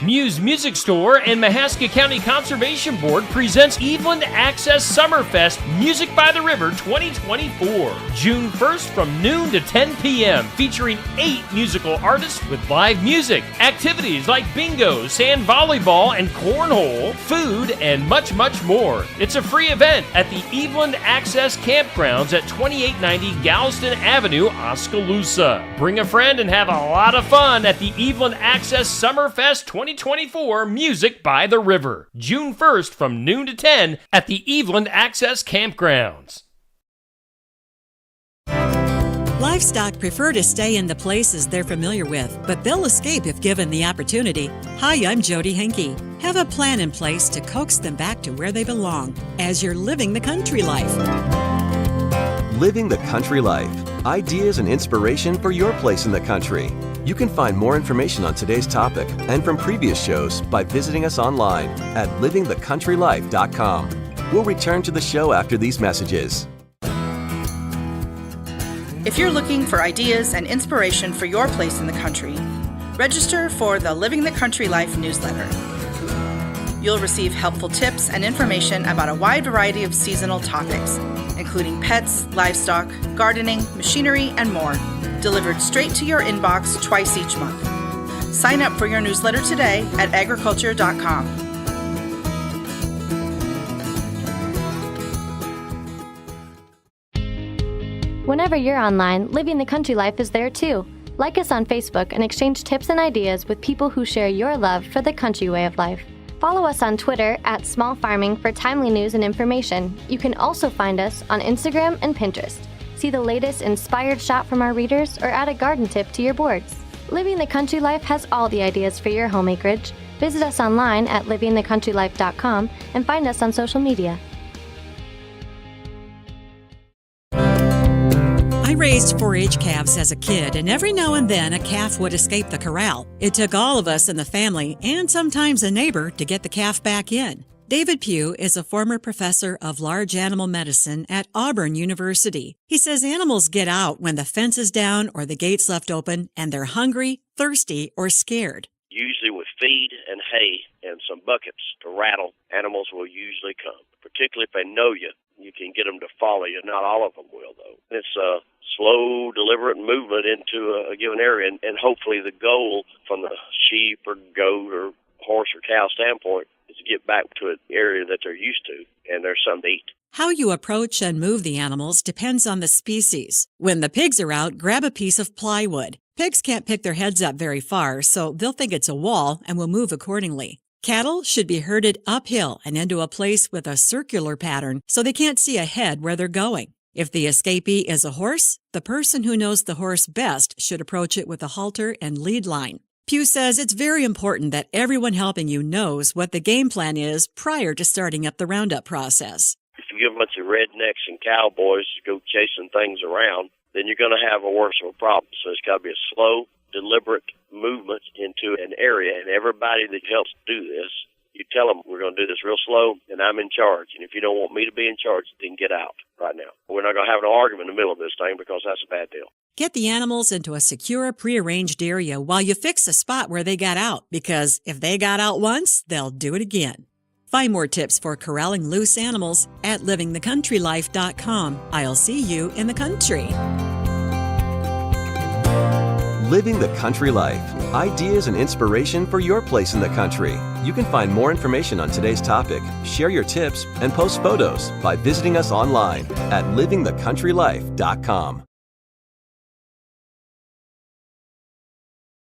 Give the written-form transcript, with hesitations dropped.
Muse Music Store and Mahaska County Conservation Board presents Eveland Access Summerfest Music by the River 2024. June 1st from noon to 10 p.m. featuring 8 musical artists with live music, activities like bingo, sand volleyball, and cornhole, food, and much, much more. It's a free event at the Eveland Access Campgrounds at 2890 Galveston Avenue, Oskaloosa. Bring a friend and have a lot of fun at the Eveland Access Summerfest 2024 Music by the River, June 1st from noon to 10 at the Eveland Access Campgrounds. Livestock prefer to stay in the places they're familiar with, but they'll escape if given the opportunity. Hi, I'm Jody Henke. Have a plan in place to coax them back to where they belong as you're living the country life. Living the Country Life. Ideas and inspiration for your place in the country. You can find more information on today's topic and from previous shows by visiting us online at livingthecountrylife.com. We'll return to the show after these messages. If you're looking for ideas and inspiration for your place in the country, register for the Living the Country Life newsletter. You'll receive helpful tips and information about a wide variety of seasonal topics, including pets, livestock, gardening, machinery, and more, delivered straight to your inbox twice each month. Sign up for your newsletter today at agriculture.com. Whenever you're online, Living the Country Life is there too. Like us on Facebook and exchange tips and ideas with people who share your love for the country way of life. Follow us on Twitter at Small Farming for timely news and information. You can also find us on Instagram and Pinterest. See the latest inspired shot from our readers or add a garden tip to your boards. Living the Country Life has all the ideas for your home acreage. Visit us online at livingthecountrylife.com and find us on social media. I raised 4-H calves as a kid, and every now and then a calf would escape the corral. It took all of us in the family, and sometimes a neighbor, to get the calf back in. David Pugh is a former professor of large animal medicine at Auburn University. He says animals get out when the fence is down or the gate's left open, and they're hungry, thirsty, or scared. Usually with feed and hay and some buckets to rattle, animals will usually come, particularly if they know you. You can get them to follow you. Not all of them will, though. It's a slow, deliberate movement into a given area, and hopefully the goal from the sheep or goat or horse or cow standpoint is to get back to an area that they're used to and there's something to eat. How you approach and move the animals depends on the species. When the pigs are out, grab a piece of plywood. Pigs can't pick their heads up very far, so they'll think it's a wall and will move accordingly. Cattle should be herded uphill and into a place with a circular pattern so they can't see ahead where they're going. If the escapee is a horse, the person who knows the horse best should approach it with a halter and lead line. Pugh says it's very important that everyone helping you knows what the game plan is prior to starting up the roundup process. If you give a bunch of rednecks and cowboys to go chasing things around, then you're going to have a worse of a problem. So it's got to be a slow, deliberate movement into an area, and everybody that helps do this, you tell them we're going to do this real slow, and I'm in charge. And if you don't want me to be in charge, then get out right now. We're not going to have an argument in the middle of this thing because that's a bad deal. Get the animals into a secure, prearranged area while you fix a spot where they got out, because if they got out once, they'll do it again. Find more tips for corralling loose animals at livingthecountrylife.com. I'll see you in the country. Living the Country Life. Ideas and inspiration for your place in the country. You can find more information on today's topic, share your tips, and post photos by visiting us online at livingthecountrylife.com.